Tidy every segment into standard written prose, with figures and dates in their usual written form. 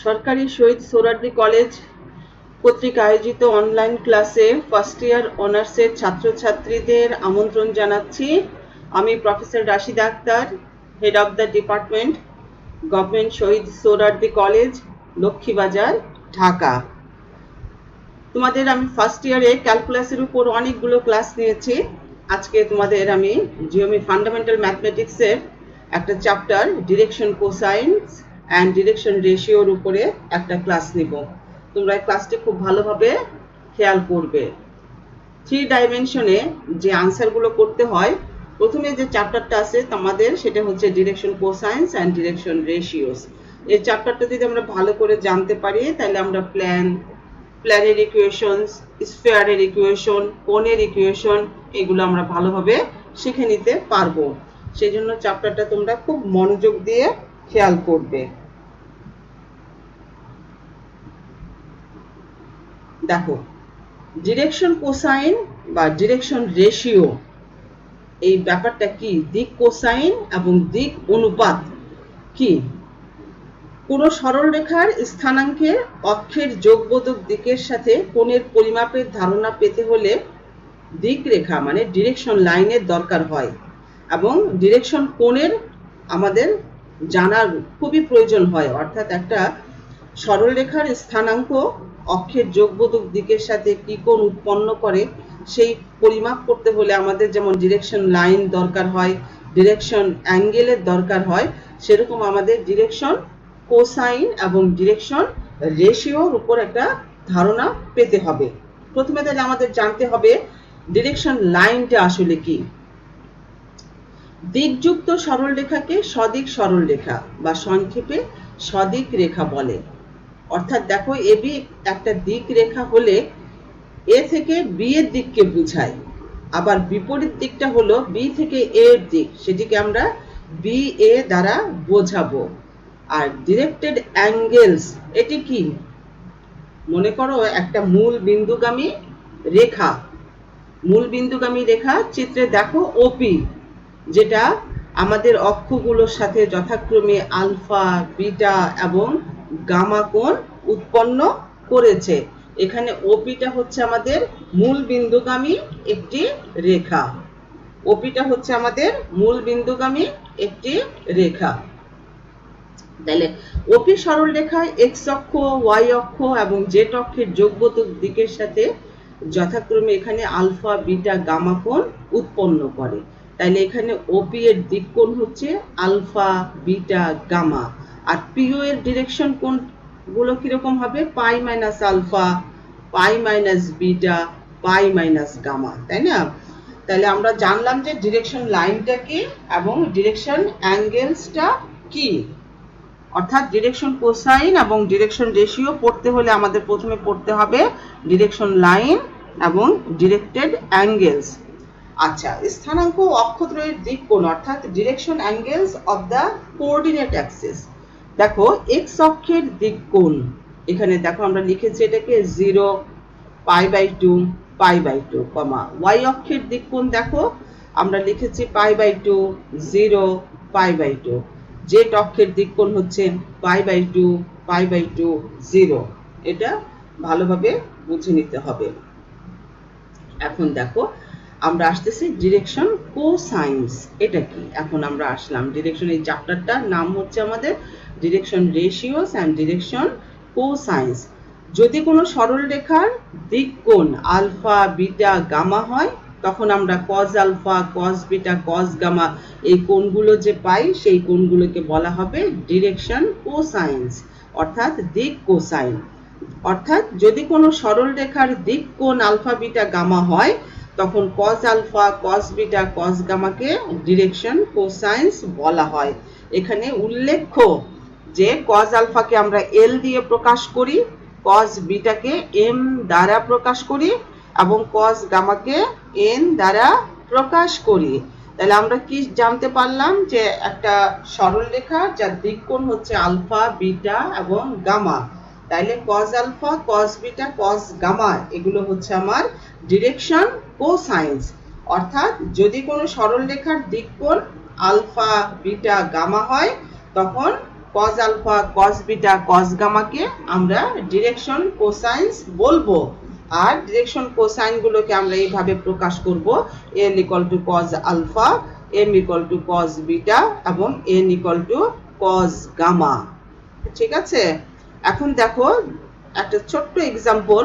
সরকারি শহীদ সোহরাওয়ার্দী কলেজ কর্তৃক আয়োজিত অনলাইন ক্লাসে ফার্স্ট ইয়ার অনার্সের ছাত্রছাত্রীদের আমন্ত্রণ জানাচ্ছি। আমি professor Rashida Akter, head of the department, government Shahid Suhrawardy college, Lakshmibazar, Dhaka. তোমাদের আমি ফার্স্ট ইয়ারে ক্যালকুলাসের উপর অনেকগুলো ক্লাস নিয়েছি। আজকে তোমাদের আমি জিওমেট্রি ফান্ডামেন্টাল ম্যাথমেটিক্সের একটা চ্যাপ্টার ডিরেকশন কোসাইন্স অ্যান্ড ডিরেকশন রেশিওর উপরে একটা ক্লাস নিব। তোমরা এই ক্লাসটি খুব ভালোভাবে খেয়াল করবে। 3 ডাইমেনশনে যে আনসারগুলো করতে হয়, প্রথমে যে চ্যাপ্টারটা আছে তোমাদের সেটা হচ্ছে ডিরেকশন কোসাইন্স অ্যান্ড ডিরেকশন রেশিওস। এই চ্যাপ্টারটা যদি আমরা ভালো করে জানতে পারি তাহলে আমরা প্ল্যানের ইকুয়েশনস, স্ফিয়ারের ইকুয়েশন, কোণের ইকুয়েশন এগুলো আমরা ভালোভাবে শিখে নিতে পারবো। সেই জন্য চ্যাপ্টারটা তোমরা খুব মনোযোগ দিয়ে খেয়াল করবে। দেখো, ডিরেকশন কোসাইন বা ডিরেকশন রেশিও এই ব্যাপারটা কি? দিক কোসাইন এবং দিক অনুপাত কি? কোনো সরলরেখার স্থানাঙ্কের অক্ষের যোগবোধক দিকের সাথে কোণের পরিমাপের ধারণা পেতে হলে দিক রেখা মানে ডিরেকশন লাইনের দরকার হয়, এবং ডিরেকশন কোণের আমাদের জানার খুবই প্রয়োজন হয়। অর্থাৎ একটা সরলরেখার স্থানাঙ্ক অক্ষের যোগবোধক দিকের সাথে কি কোণ উৎপন্ন করে সেই পরিমাপ করতে হলে আমাদের যেমন ডিরেকশন লাইন দরকার হয়, ডিরেকশন অ্যাঙ্গেলের দরকার হয়, সেরকম আমাদের ডিরেকশন কোসাইন এবং ডিরেকশন রেশিওর উপর একটা ধারণা পেতে হবে। প্রথমে তাহলে আমাদের জানতে হবে ডিরেকশন লাইনটা আসলে কি। দিকযুক্ত সরলরেখাকে সদিক সরলরেখা বা সংক্ষেপে সদিক রেখা বলে। অর্থাৎ দেখো, এবি একটা দিক রেখা হলে এ থেকে বি এর দিককে বোঝায়, আবার বিপরীত দিকটা হলো বি থেকে এ এর দিক, সেটিকে আমরা বি এ দ্বারা বোঝাবো। আর ডিরেক্টেড অ্যাঙ্গেলস এটি কি? মনে করো একটা মূল বিন্দুগামী রেখা, চিত্রে দেখো ওপি, যেটা আমাদের অক্ষগুলোর সাথে যথাক্রমে আলফা, বিটা এবং গামা কোণ উৎপন্ন করেছে। এখানে ওপিটা হচ্ছে আমাদের মূল বিন্দুগামী একটি রেখা। তাহলে ওপি সরলরেখায় এক্স অক্ষ, ওয়াই অক্ষ এবং জেড অক্ষের যোগবোধক দিকের সাথে যথাক্রমে এখানে আলফা, বিটা, গামা কোণ উৎপন্ন করে। তাহলে এখানে ওপি এর দিক কোণ হচ্ছে আলফা, বিটা, গামা। আর পিও এর ডিরেকশন কোণগুলো কিরকম হবে? পাই minus alpha, pi minus beta, পাই মাইনাস গামা, তাই না? তাহলে আমরা জানলাম যে ডিরেকশন লাইনটা কি এবং ডিরেকশন অ্যাঙ্গেলসটা কি। অর্থাৎ ডিরেকশন কোসাইন এবং ডিরেকশন রেশিও পড়তে হলে আমাদের প্রথমে পড়তে হবে ডিরেকশন লাইন এবং ডিরেক্টেড অ্যাঙ্গেলস। আচ্ছা, স্থানাঙ্ক অক্ষত্রয়ের দিক কোণ অর্থাৎ direction angles of the coordinate Axis. দেখো, এক্স অক্ষের দিক কোণ এখানে দেখো আমরা লিখেছি এটাকে 0, π/2, π/2, ওয়াই অক্ষের দিক কোণ দেখো আমরা লিখেছি π/2, 0, π/2। জেড অক্ষের দিক কোণ হচ্ছে π/2, π/2, 0। এটা ভালোভাবে বুঝে নিতে হবে। এখন দেখো, আমরা আসতেছি ডিরেকশন কোসাইন্স। এটা কি? এখন আমরা আসলাম ডিরেকশন, এই চ্যাপ্টারটার নাম হচ্ছে আমাদের ডিরেকশন রেশিওস অ্যান্ড ডিরেকশন কোসাইন্স। যদি কোনো সরলরেখার দিক কোণ আলফা, বিটা, গামা হয় তখন আমরা cos alpha, cos beta, cos gamma এই কোণগুলো যে পাই সেই কোণগুলোকে বলা হবে ডিরেকশন কোসাইন্স অর্থাৎ দিক কোসাইন। অর্থাৎ যদি কোনো সরলরেখার দিক কোণ আলফা, বিটা, গামা হয় তখন cos alpha, cos beta, cos গামাকে ডিরেকশন কোসাইন্স বলা হয়। এখানে উল্লেখ্য যে কজ আলফাকে আমরা এল দিয়ে প্রকাশ করি, কজ বিটাকে এম দ্বারা প্রকাশ করি এবং কজ গামাকে এন দ্বারা প্রকাশ করি। তাহলে আমরা কি জানতে পারলাম? যে একটা সরলরেখা যার দিক কোণ হচ্ছে আলফা, বিটা এবং গামা, তাইলে cos alpha, cos beta, cos gamma এগুলো হচ্ছে আমার ডিরেকশন কোসাইন্স। অর্থাৎ যদি কোনো সরলরেখার দিক কোণ আলফা, বিটা, গামা হয় তখন cos alpha cos beta cos গামাকে আমরা ডিরেকশন কোসাইন্স বলবো। আর ডিরেকশন কোসাইন গুলোকে আমরা এইভাবে প্রকাশ করব, n = cos alpha, m = cos beta এবং n = cos গামা। ঠিক আছে, এখন দেখো একটা ছোট্ট এক্সাম্পল,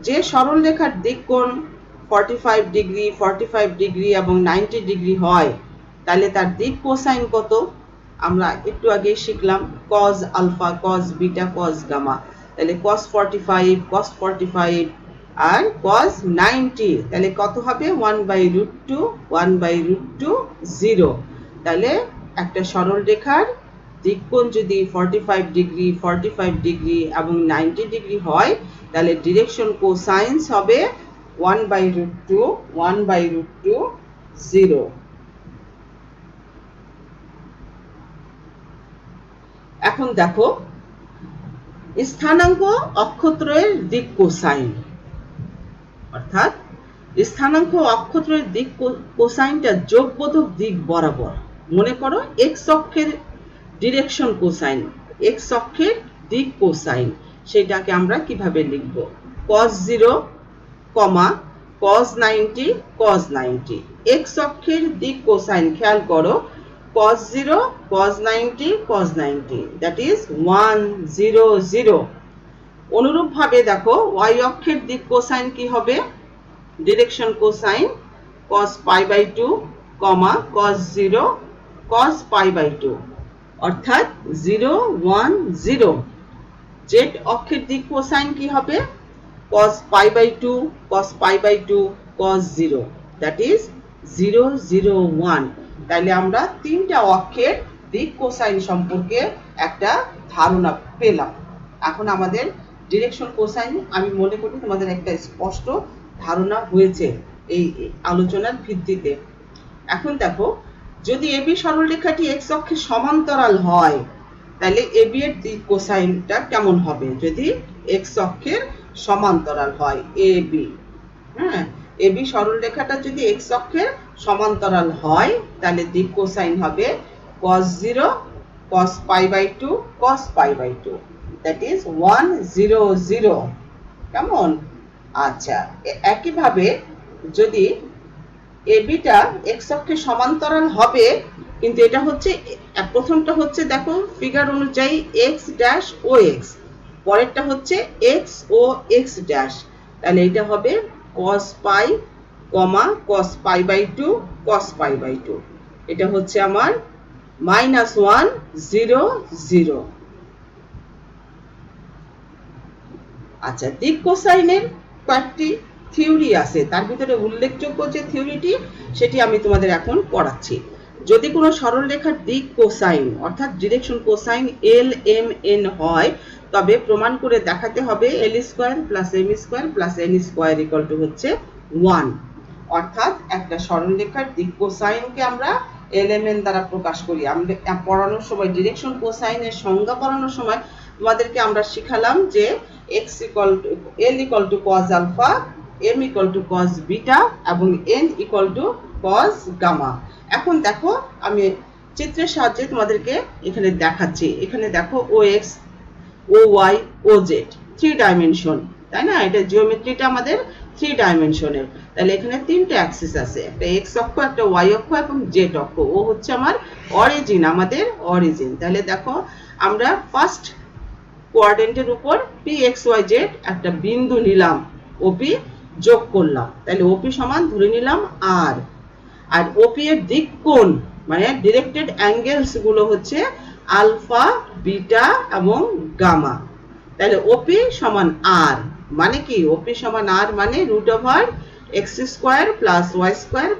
যে সরল রেখার দিক কোণ 45 ডিগ্রি 45 ডিগ্রি এবং 90 ডিগ্রি হয়, তাহলে তার দিক কোসাইন কত? আমরা একটু আগে শিখলাম cos alpha cos beta cos gamma, তাহলে cos 45 cos 45 আর cos 90, তাহলে কত হবে? 1/√2 1/√2 0। তাহলে একটা সরল রেখার দিক কোণ যদি 45 ডিগ্রি 45 ডিগ্রি এবং 90 ডিগ্রি হয়, তাহলে ডিরেকশন কোসাইন্স হবে 1/√2 1/√2 0। এখন দেখো স্থানাঙ্ক অক্ষত্রয়ের দিক কোসাইন, অর্থাৎ স্থানাঙ্ক অক্ষত্রয়ের দিক কোসাইনটা যোগবোধক দিক বরাবর। মনে করো x অক্ষের ডিরেকশন কোসাইন, x অক্ষের দিক কোসাইন, সেটাকে আমরা কিভাবে লিখব? cos 0, cos 90 cos 90। x অক্ষের দিক কোসাইন খেয়াল করো, cos 0 cos 90 cos 90, that is 1 0 0। অনুরূপভাবে দেখো y অক্ষের দিক কোসাইন কি হবে? Direction cosine cos π/2, cos 0 cos π/2, অর্থাৎ 0 1 0। z অক্ষের দিক কোসাইন কি হবে? cos π/2 cos π/2 cos 0, that is 0 0 1। তাহলে আমরা তিনটা অক্ষের দিক কোসাইন সম্পর্কে একটা ধারণা পেলাম। এখন আমাদের ডিরেকশন কোসাইন আমি মনে করি তোমাদের একটা স্পষ্ট ধারণা হয়েছে এই আলোচনার ভিত্তিতে। এখন দেখো যদি AB সরলরেখাটি x অক্ষের সমান্তরাল হয়, তাহলে AB এর দিক কোসাইনটা কেমন হবে? যদি x অক্ষের সমান্তরাল হয় AB, হ্যাঁ, AB সরলরেখাটা যদি x অক্ষের সমান্তরাল হয়, তাহলে দিক কোসাইন হবে cos 0 cos π/2 cos π/2, that is 1 0 0। কেমন? আচ্ছা, একইভাবে যদি ABটা x অক্ষের সমান্তরাল হবে, কিন্তু এটা হচ্ছে প্রথমটা হচ্ছে দেখো ফিগার অনুযায়ী x ড্যাশ ও x, পরেরটা হচ্ছে x ও x ড্যাশ, তাহলে এটা হবে cos π, cos π/2 cos π/2, এটা হচ্ছে আমার -1 0 0। আচ্ছা, দিক কোসাইনের কয়েকটি থিওরি আছে, তার ভিতরে উল্লেখযোগ্য যে থিওরিটি সেটি আমি তোমাদের এখন পড়াচ্ছি। যদি কোনো সরল রেখার দিক কোসাইন অর্থাৎ direction cosine l m n হয়, তবে প্রমাণ করে দেখাতে হবে l² + m² + n² হচ্ছে 1। অর্থাৎ একটা সরল রেখার দিক কোসাইনকে আমরা lmn দ্বারা প্রকাশ করি। আমরা পড়ানোর সময় ডিরেকশন কোসাইনের সংজ্ঞা পড়ানোর সময় তোমাদেরকে আমরা শিখালাম যে l = cos alpha, m = cos beta এবং n = cos গামা। এখন দেখো আমি চিত্রের সাহায্যে তোমাদেরকে এখানে দেখাচ্ছি। এখানে দেখো OX, OY, OZ 3 ডাইমেনশন, তাই না? এটা জিওমেট্রিটা আমাদের 3 ডাইমেনশনের। তাহলে এখানে তিনটে অ্যাক্সিস আছে, একটা x অক্ষ, একটা y অক্ষ এবং z অক্ষ। ও হচ্ছে আমার অরিজিন, আমাদের অরিজিন। তাহলে দেখো আমরা ফার্স্ট কোয়াড্রেন্টের উপর pxyz একটা বিন্দু নিলাম, OP যোগ করলাম, তাহলে OP সমান ধরে নিলাম r। আর OP এর দিক কোণ মানে ডিরেক্টেড অ্যাঙ্গেলস গুলো হচ্ছে আলফা, বিটা এবং গামা। তাহলে OP সমান r, মানে কি? OP সমান r মানে √x² + y²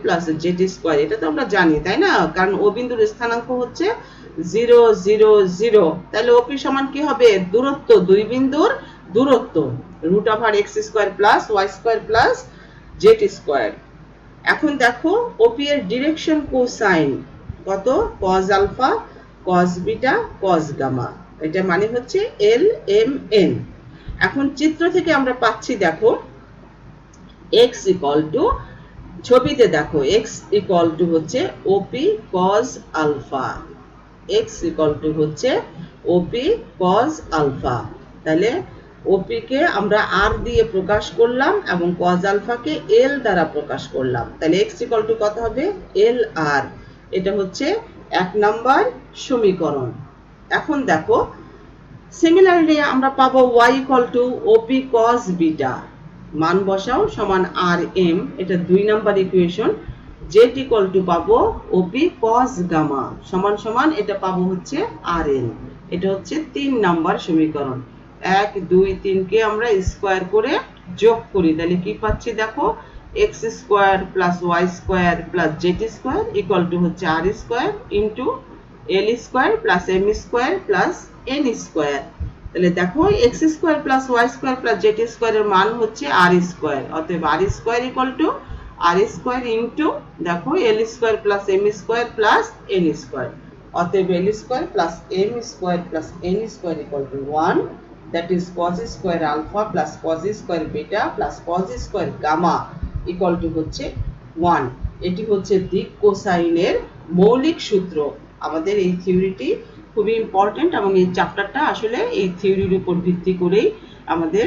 + z²। এটা তো আমরা জানি, তাই না? কারণ O বিন্দুর স্থানাঙ্ক হচ্ছে 0 0 0। তাহলে OP সমান কি হবে? দূরত্ব, দুই বিন্দুর দূরত্ব, √x² + y² + z²। এখন দেখো OP এর ডিরেকশন কোসাইন কত? cos alpha cos beta cos gamma, এটা মানে হচ্ছে l m n। এখন চিত্র থেকে আমরা পাচ্ছি দেখো x = ছবিতে দেখো x = হচ্ছে OP cos আলফা, x = হচ্ছে ওপি কজ আলফা। তাহলে ওপি কে আমরা আর দিয়ে প্রকাশ করলাম এবং কজ আলফাকে এল দ্বারা প্রকাশ করলাম। তাহলে এক্স ইকুয়াল টু কত হবে? এল আর। এটা হচ্ছে 1 নাম্বার সমীকরণ। এখন দেখো সিমিলারলি আমরা পাবো y ইকুয়াল টু ওপি কজ বিটা, মান বসাও সমান আর এম, এটা 2 number equation. Z equal to পাবো ওপি কজ গামা সমান সমান এটা পাবো হচ্ছে আর এন, এটা হচ্ছে 3 নাম্বার সমীকরণ। 1 2 3 কে আমরা স্কয়ার করে যোগ করি, তাহলে কি পাচ্ছি দেখো, x square plus y square plus z square equal to হচ্ছে r square into l square plus M square plus N square. তাহলে দেখো x square plus y square plus z স্কয়ারের মান হচ্ছে আর স্কয়ার, অতএব r square equal to r square into দেখো l square plus M square plus N square, অতএব l square plus M square plus N square equal to 1, that is cos square alpha plus cos square beta plus cos square gamma equal to হচ্ছে 1। এটি হচ্ছে দিক কোসাইনের মৌলিক সূত্র। আমাদের এই থিওরিটি খুবই ইম্পর্টেন্ট এবং এই চ্যাপ্টারটা আসলে এই থিওরির উপর ভিত্তি করেই আমাদের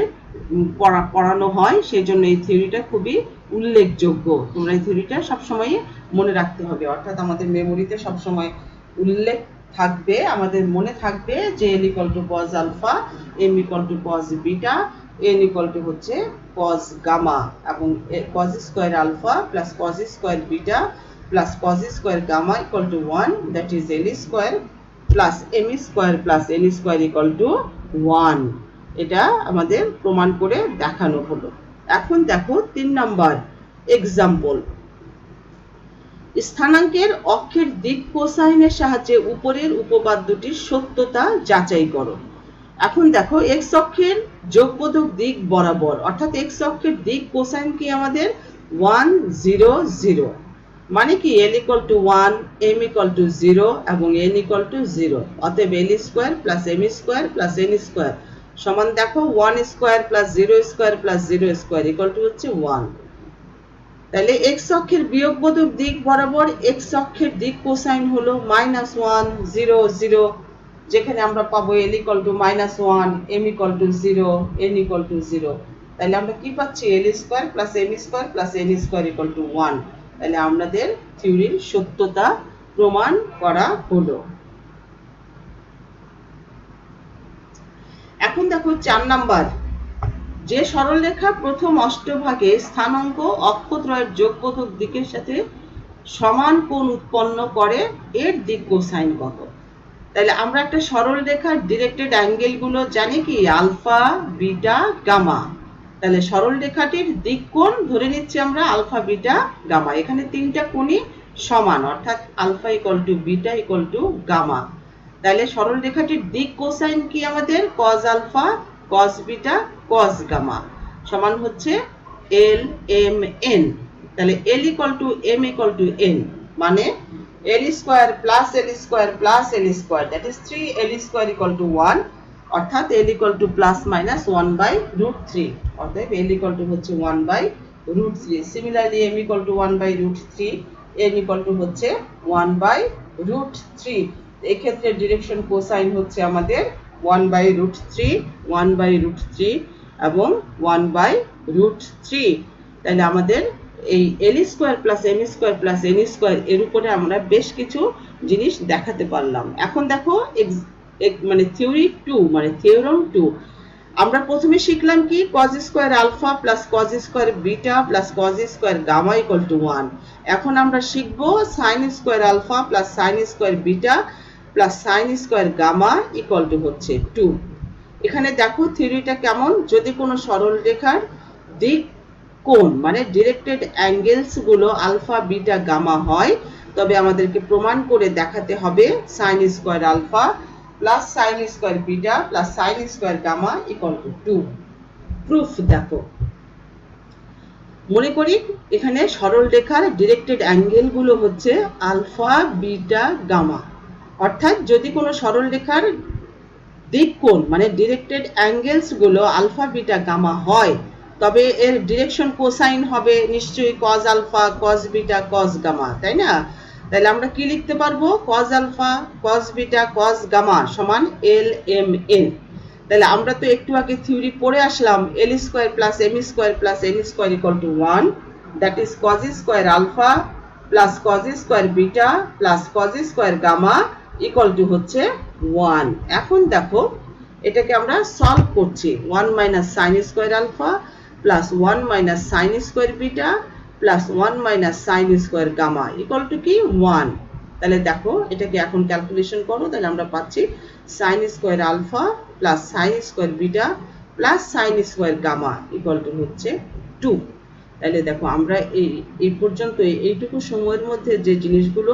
পড়ানো হয়, সেই জন্য এই থিওরিটা খুবই উল্লেখযোগ্য। তোমরা এই থিওরিটা সবসময় মনে রাখতে হবে, অর্থাৎ আমাদের মেমোরিতে সবসময় উল্লেখ থাকবে, আমাদের মনে থাকবে যে l equal to cos alpha, m equal to cos beta, n equal to হচ্ছে কজ গামা, এবং cos square alpha plus cos square beta plus cos square gamma equal to 1, that is l square plus M square plus N square equal to 1। এটা আমাদের প্রমাণ করে দেখানো হলো। এখন দেখো 3 নাম্বার এক্সাম্পল। স্থানাঙ্কের অক্ষের দিক কোসাইনের সাহায্যে উপরের উপপাদ্যটির সত্যতা যাচাই করো। এখন দেখো এক্স অক্ষের যোগবোধক দিক বরাবর, অর্থাৎ এক্স অক্ষের দিক কোসাইন কি আমাদের 1 0 0, মানে কি l equal to 1, m equal to 0 এবং এন ইকুয়াল টু 0, অতএব l square plus M square plus N square সমান দেখো 1 square plus 0 square plus 0 square equal to হচ্ছে 1। তাহলে এক্স অক্ষের বিয়োগবোধক দিক বরাবর এক্স অক্ষের দিক কোসাইন হলো -1 0 0, যেখানে আমরা পাবো l equal to -1, m equal to 0, n equal to 0। তাহলে আমরা কি পাচ্ছি, l square plus M square plus N square equal to 1। তাহলে আমাদের থিওরির সত্যতা প্রমাণ করা হলো। এখন দেখো 4 নাম্বার, যে সরলরেখা প্রথম অষ্টভাগে স্থানাঙ্ক অক্ষত্রয়ের যোগবোধক দিকের সাথে সমান কোণ উৎপন্ন করে এর দিক কোসাইন কত। তাহলে আমরা একটা সরল রেখার ডিরেক্টেড অ্যাঙ্গেল গুলো জানি কি, আলফা বিটা গামা। তাহলে সরল রেখাটির দিক কোণ ধরে নিচ্ছি আমরা আলফা বিটা গামা, এখানে 3টা কোণই সমান, অর্থাৎ alpha equal to beta equal to gamma. তাহলে সরল রেখাটির দিক কোসাইন কি আমাদের cos alpha cos beta cos gamma সমান হচ্ছে এল এম এন। তাহলে l equal to m equal to n, মানে l square plus l square plus l square, that is 3 l square equal to 1, অর্থাৎ l equal to plus minus 1/√3, অতএব l equal to হচ্ছে 1/√3। Similarly m equal two 1/√3, N equal to হচ্ছে 1/√3। এই ক্ষেত্রে direction cosine হচ্ছে আমাদের 1/√3 1/√3 এবং 1/√3। তাহলে আমাদের এই L square plus M square plus N square এর উপরে আমরা বেশ কিছু জিনিস দেখাতে পারলাম। এখন দেখো মানে থিওরি 2 মানে থিওরাম 2, আমরা প্রথমে শিখলাম কি cos square alpha plus cos square beta plus cos square gamma equal to 1। এখন আমরা শিখব sin square alpha plus sin square beta plus sin square gamma equal to হচ্ছে 2। এখানে দেখো থিওরিটা কেমন, যদি কোনো সরল রেখার দিক কোণ মানে ডিরেক্টেড অ্যাঙ্গেলস গুলো আলফা বিটা গামা হয়, তবে আমাদেরকে প্রমাণ করে দেখাতে হবে sin square alpha plus sin square beta plus sin square gamma equal to 2। Proof দেখো, মনে করি এখানে সরল রেখার ডিরেক্টেড অ্যাঙ্গেল গুলো হচ্ছে আলফা বিটা গামা, অর্থাৎ যদি কোনো সরল রেখার দিক কোণ মানে ডিরেক্টেড অ্যাঙ্গেলস গুলো আলফা বিটা গামা হয়, তবে এর ডিরেকশন কোসাইন হবে নিশ্চয়ই cos alpha cos beta cos gamma, তাই না? তাহলে আমরা কি লিখতে পারবো? cos alpha cos beta cos gamma সমান LMN। তাহলে আমরা তো একটু আগে থিওরি পড়ে আসলাম L square plus M square plus N square equal to 1, that is cos square alpha plus cos square beta plus cos square gamma equal to হচ্ছে 1। এখন দেখো এটাকে আমরা সলভ করছি। 1 minus sin square alpha plus 1 minus sin square beta plus 1 minus sin square gamma equal to কি 1। তাহলে দেখো এটাকে এখন ক্যালকুলেশন করো। তাহলে আমরা পাচ্ছি sin square alpha plus sin square beta plus sin square gamma equal to হচ্ছে 2। তাহলে দেখো আমরা এই পর্যন্ত এইটুকু সময়ের মধ্যে যে জিনিসগুলো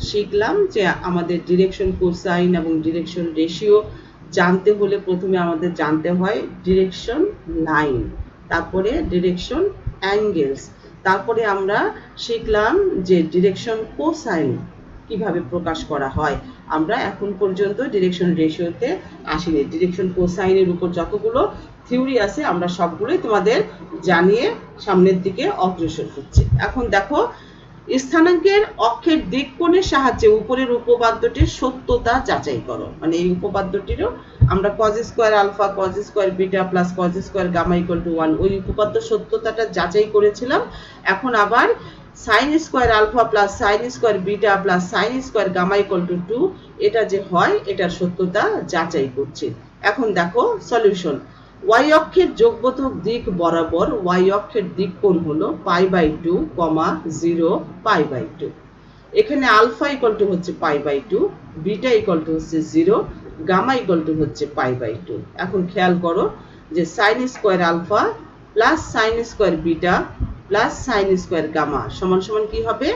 শিখলাম, যে আমাদের ডিরেকশন কোসাইন এবং ডিরেকশন রেশিও জানতে হলে প্রথমে আমাদের জানতে হয় ডিরেকশন লাইন, তারপরে ডিরেকশন অ্যাঙ্গেলস, তারপরে আমরা শিখলাম যে ডিরেকশন কোসাইন কিভাবে প্রকাশ করা হয়। আমরা এখন পর্যন্ত ডিরেকশন রেশিওতে আসিনি। ডিরেকশন কোসাইনের উপর যতগুলো থিওরি আছে আমরা সবগুলোই তোমাদের জানিয়ে সামনের দিকে অগ্রসর হচ্ছে। এখন দেখো স্থানাঙ্কের অক্ষের দিক কোণের সাহায্যে উপরের উপপাদ্যটির সত্যতা যাচাই করো। মানে এই উপপাদ্যটিরও আমরা cos square alpha cos square beta plus cos square gamma equal to 1 ওই উপপাদ্য সত্যতাটা যাচাই করেছিলাম। এখন আবার sin square alpha plus sin square beta plus sin square gamma equal to 2 এটা যে হয় এটার সত্যতা যাচাই করছি। এখন দেখো সলিউশন। y অক্ষের যোগবোধক দিক বরাবর y অক্ষের দিক কোণ হলো π/2, 0 π/2। এখানে আলফা ইকুয়াল টু হচ্ছে π/2, বিটা ইকুয়াল টু হচ্ছে 0, গামা ইকুয়াল টু হচ্ছে π/2। এখন খেয়াল করো যে sin square alpha plus sin square beta plus sin square gamma সমান সমান কি হবে?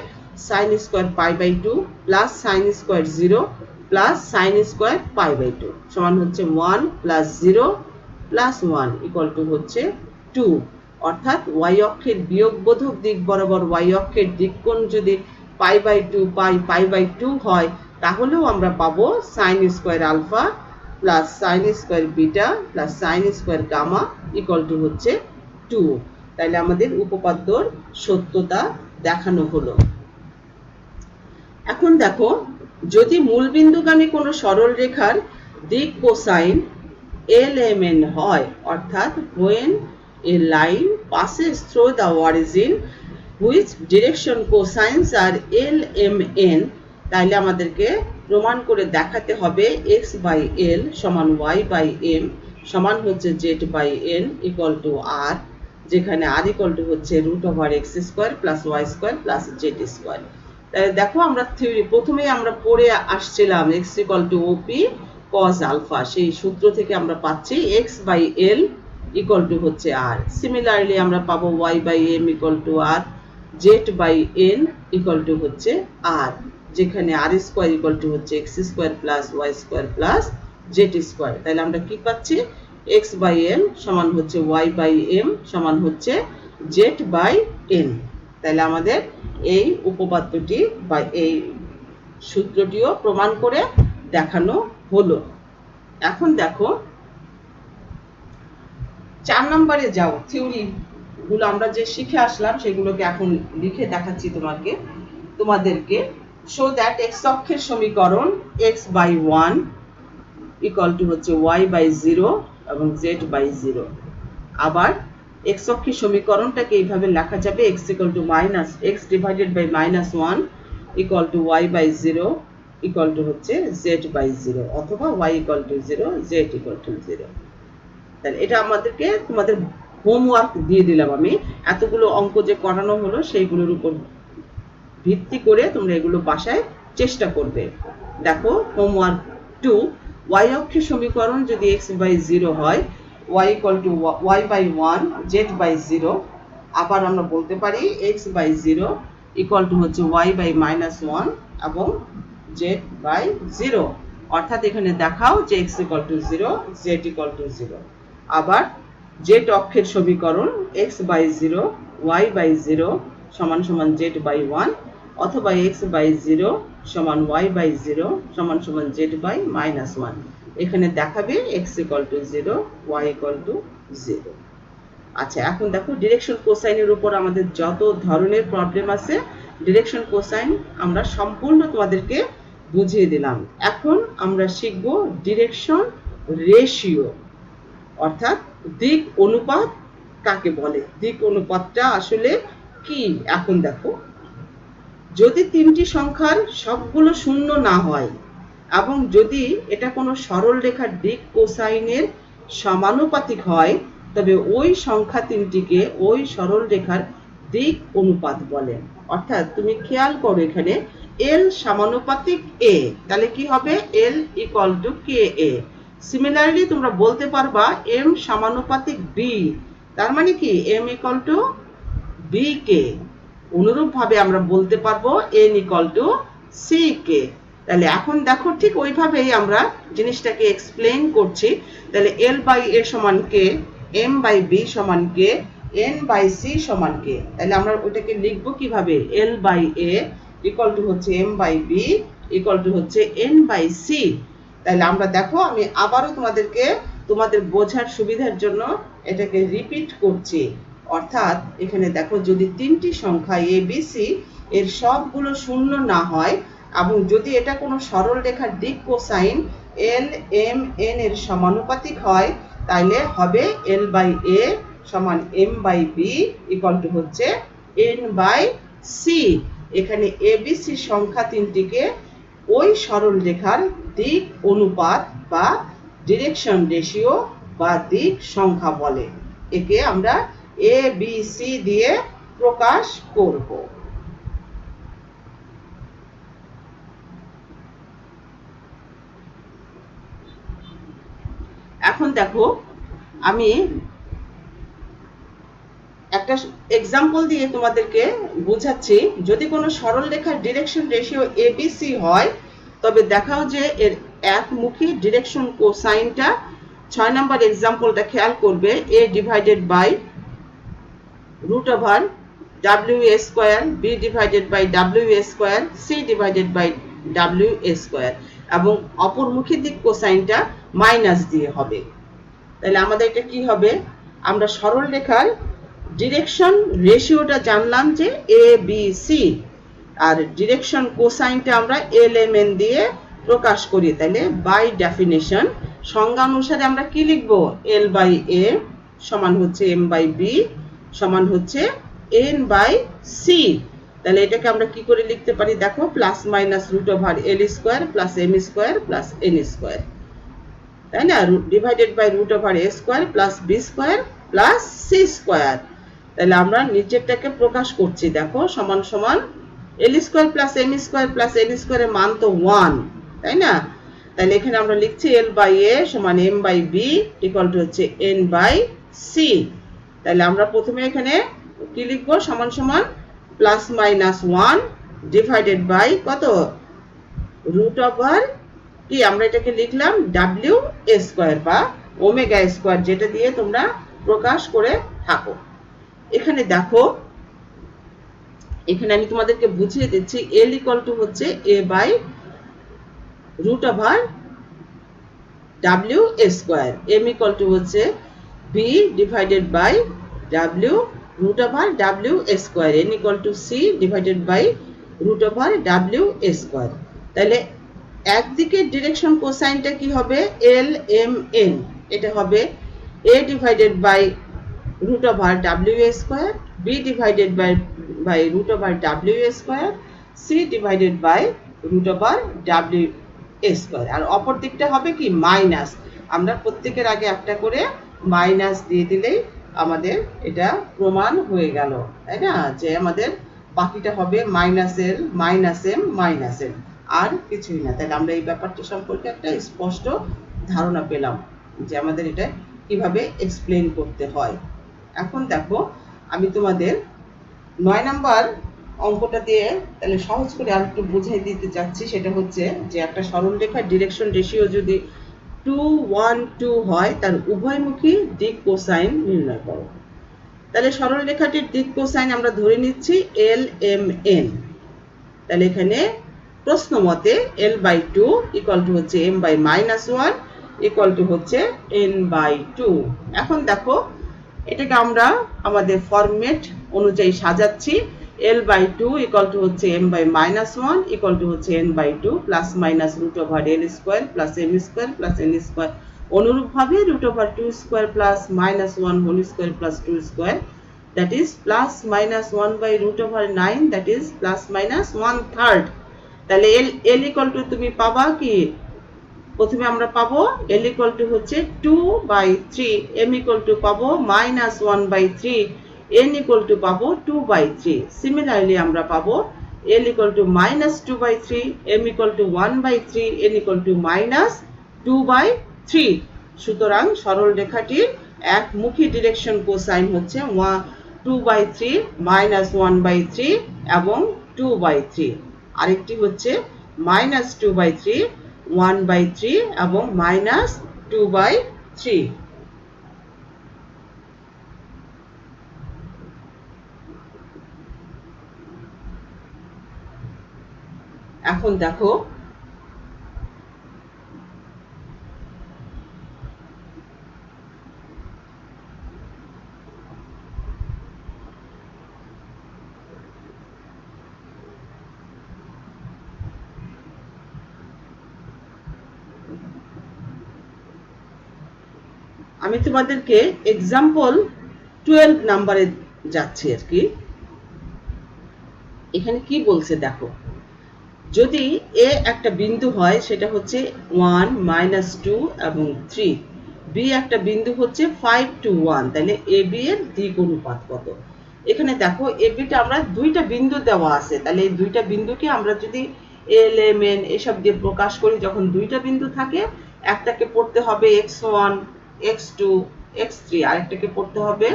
sin square π/2 plus sin square 0 plus sin square π/2 সমান হচ্ছে 1 প্লাস 0 প্লাস 1 ইকুয়াল টু হচ্ছে 2। অর্থাৎ y অক্ষের বিয়োগবোধক দিক বরাবর y অক্ষের দিক কোণ যদি π/2 π/2 হয় তাহলেও আমরা পাবো sin square alpha plus sin square beta plus sin square gamma equal to হচ্ছে 2। তাহলে আমাদের উপপাদ্যর সত্যতা দেখানো হলো। এখন দেখো যদি মূলবিন্দুগামী কোনো সরল রেখার দিক কোসাইন LMN হয়, অর্থাৎ when a line passes through the origin which direction cosines are LMN, তাহলে আমাদেরকে প্রমাণ করে দেখাতে হবে x/l সমান y/m সমান হচ্ছে z/n ইকুয়াল টু r, যেখানে r ইকুয়াল টু হচ্ছে √x² plus y² plus z²। তাহলে দেখো আমরা থিওরি প্রথমেই আমরা পড়ে আসছিলাম x equal to OP cos alpha, সেই সূত্র থেকে আমরা পাচ্ছি x/l ইকুয়াল টু হচ্ছে r। সিমিলারলি আমরা পাবো y/m equal to r, z/n equal to হচ্ছে r, যেখানে r² ইকুয়াল টু হচ্ছে x² plus y² plus z²। তাহলে আমরা কি পাচ্ছি? x/m সমান হচ্ছে y/m সমান হচ্ছে z/n। তাহলে আমাদের এই উপপাদ্যটি বা এই সূত্রটিও প্রমাণ করে দেখানো হলো। এখন দেখো 4 নম্বরে যাও। থিওরি গুলো আমরা যে শিখে আসলাম সেগুলোকে এখন লিখে দেখাচ্ছি তোমাদেরকে। শো দ্যাট x অক্ষের সমীকরণ x/1 ইকুয়াল টু হচ্ছে y/0 এবং z/0। আবার x অক্ষের সমীকরণটাকে এইভাবে লেখা যাবে x equal to minus x divided by -1 equal to y/0 equal to হচ্ছে z/0 অথবা y equal to 0 z equal to 0। তাহলে এটা আমাদেরকে তোমাদের হোমওয়ার্ক দিয়ে দিলাম আমি। এতগুলো অঙ্ক যে করানো হলো সেইগুলোর উপর ভিত্তি করে তোমরা এগুলো বাসায় চেষ্টা করবে। দেখো হোমওয়ার্ক 2, y অক্ষের সমীকরণ যদি x/0 হয় y equal two y/1 z/0। আবার আমরা বলতে পারি x/0 ইকুয়াল টু হচ্ছে y/-1 এবং z/0। অর্থাৎ এখানে দেখাও যে x equal to 0 z equal to 0। আবার z অক্ষের সমীকরণ x/0 y/0 সমান সমান z/1 অথবা x/0 সমান y/0 সমান সমান z/-1। এখানে দেখাবে x equal to 0 y equal to 0। আচ্ছা এখন দেখো ডিরেকশন কোসাইনের উপর আমাদের যত ধরনের প্রবলেম আছে ডিরেকশন কোসাইন আমরা সম্পূর্ণ তোমাদেরকে বুঝিয়ে দিলাম। এখন আমরা শিখব ডিরেকশন রেশিও, অর্থাৎ দিক অনুপাত কাকে বলে। দিক অনুপাতটা আসলে কি এখন দেখো। যদি তিনটি সংখ্যার সবগুলো শূন্য না হয় এবং যদি এটা কোনো সরল রেখার দিক কোসাইনের সমানুপাতিক হয়, তবে ওই সংখ্যা তিনটিকে ওই সরল রেখার দিক অনুপাত বলে। অর্থাৎ তুমি খেয়াল করো এখানে এল সমানুপাতিক এ, তাহলে কি হবে L equal to K A. Similarly তোমরা বলতে পারবা এম সমানুপাতিক বি, তার মানে কি M equal to B K. অনুরূপ ভাবে আমরা বলতে পারবো N equal to C K. তাহলে এখন দেখো ঠিক ওইভাবেই আমরা জিনিসটাকে এক্সপ্লেইন করছি। তাহলে এল বাই এ সমান কে, এম বাই বি সমান কে, এন বাই সি সমান কে। তাহলে আমরা ওইটাকে লিখবো কিভাবে, L by A equal to হচ্ছে M by B equal to হচ্ছে এন বাই সি। তাহলে আমরা দেখো আমি আবারও তোমাদের বোঝার সুবিধার জন্য এটাকে রিপিট করছি। অর্থাৎ এখানে দেখো যদি তিনটি সংখ্যা এ বি সি এর সবগুলো শূন্য না হয় এবং যদি এটা কোনো সরল রেখার দিক কোসাইন এল এম এন এর সমানুপাতিক হয়, তাহলে হবে এল বাই এ সমান M by B equal to হচ্ছে এন বাই সি। এখানে এ বি সি সংখ্যা তিনটিকে ওই সরল রেখার দিক অনুপাত বা ডিরেকশন রেশিও বা দিক সংখ্যা বলে। একে আমরা এ বি সি দিয়ে প্রকাশ করব। এখন দেখো আমি একটা এক্সাম্পল দিয়ে তোমাদেরকে বোঝাচ্ছি। যদি কোনো সরল রেখার ডিরেকশন রেশিও এবিসি হয়, তবে দেখাও যে এর একমুখী ডিরেকশন কোসাইনটা 6 নম্বর এক্সাম্পলটা খেয়াল করবে A divided by root over W A square, B divided by W A square, C divided by W A square, এবং অপরমুখী দিক কোসাইনটা মাইনাস দিয়ে হবে। তাহলে আমাদের এটা কি হবে, আমরা সরল রেখার ডিরেকশন রেশিওটা জানলাম যে A B C, R direction কোসাইনটা আমরা এল এম এন দিয়ে প্রকাশ করি। তাহলে বাই ডেফিনেশন সংজ্ঞা অনুসারে আমরা কি লিখব, এল বাই এ সমান হচ্ছে এম বাই বি সমান হচ্ছে এন বাই সি। তাহলে এটাকে আমরা কি করে লিখতে পারি দেখো, plus minus root over L square plus M square plus N square, তাই না, divided by root over A square plus B square plus C square. তাহলে আমরা নিচেরটাকে প্রকাশ করছি দেখো সমান সমান L square plus M square plus N স্কোয়ারের মান তো 1, তাই না। তাহলে এখানে আমরা লিখছি এল বাই এ সমান M by B equal to হচ্ছে এন বাই সি। তাহলে আমরা প্রথমে এখানে কি লিখবো, সমান সমান প্লাস মাইনাস 1 ডিভাইডেড বাই কত রুট ওভার কি আমরা এটাকে লিখলাম ডাব্লিউ স্কোয়ার বা ওমেগা স্কোয়ার, যেটা দিয়ে তোমরা প্রকাশ করে থাকো। এখানে দেখো এখানে আমি তোমাদেরকে বুঝিয়ে দিচ্ছি এল ইকুয়াল টু হচ্ছে A by root over W square, M equal to হচ্ছে B divided by W root over W square, N equal to C divided by root over W square. তাহলে একদিকে ডিরেকশন কোসাইনটা কি হবে এল এম এন, এটা হবে A divided by root over W square, B divided by root over W square, C divided by root over W square. আর অপর দিকটা হবে কি মাইনাস, আমরা প্রত্যেকের আগে একটা করে মাইনাস দিয়ে দিলেই আমাদের এটা প্রমাণ হয়ে গেল, তাই না, যে আমাদের বাকিটা হবে minus L minus M minus N, আর কিছুই না। তাহলে আমরা এই ব্যাপারটা সম্পর্কে একটা স্পষ্ট ধারণা পেলাম যে আমাদের এটা কিভাবে এক্সপ্লেন করতে হয়। এখন দেখো আমি তোমাদের 9 নাম্বার অঙ্কটা দিয়ে তাহলে সহজ করে আর একটু বুঝিয়ে দিতে চাচ্ছি। সেটা হচ্ছে যে একটা সরল রেখার ডিরেকশন রেশিও যদি 2 1 2 হয়, তার উভয়মুখী দিক কোসাইন নির্ণয় করো। তাহলে সরল রেখাটির দিক কোসাইন আমরা ধরে নিচ্ছি এল এম এন। তাহলে এখানে প্রশ্ন মতে এল বাই 2 ইকুয়াল টু হচ্ছে M by minus 1 equal to হচ্ছে এন বাই 2। এখন দেখো এটাকে আমরা আমাদের ফরম্যাট অনুযায়ী সাজাচ্ছি। L by 2 equal to হচ্ছে m by minus 1 equal to হচ্ছে n by 2 plus minus root over l square plus m square plus n square অনুরূপভাবে root over 2 square plus minus 1 whole square plus 2 square that is plus minus 1 by root over 9 that is plus minus 1/3 তাহলে l equal to তুমি পাবা কি প্রথমে আমরা পাবো l equal to হচ্ছে 2/3 m equal to পাবো minus 1/3 n equal to পাবো 2/3 similarly আমরা পাবো l equal to minus 2/3 m equal to 1/3 n equal to minus 2/3 সুতরাং সরল রেখাটির একমুখী ডিরেকশন কোসাইন হচ্ছে 2/3 minus 1/3 এবং 2/3 আরেকটি হচ্ছে minus 2/3 1/3 এবং minus 2/3 এখন দেখো আমি তোমাদেরকে এক্সাম্পল 12 নম্বরে যাচ্ছি আর কি এখানে কি বলছে দেখো যদি a একটা বিন্দু হয় সেটা হচ্ছে 1 -2 এবং 3 b একটা বিন্দু হচ্ছে 5 to 1 তাহলে ab এর দিক অনুপাত কত এখানে দেখো ab টা আমরা দুইটা বিন্দু দেওয়া আছে তাহলে এই দুইটা বিন্দুকে আমরা যদি l m n এসব দিয়ে প্রকাশ করি যখন দুইটা বিন্দু থাকে একটাকে পড়তে হবে x1 x2 x3 আরেকটাকে পড়তে হবে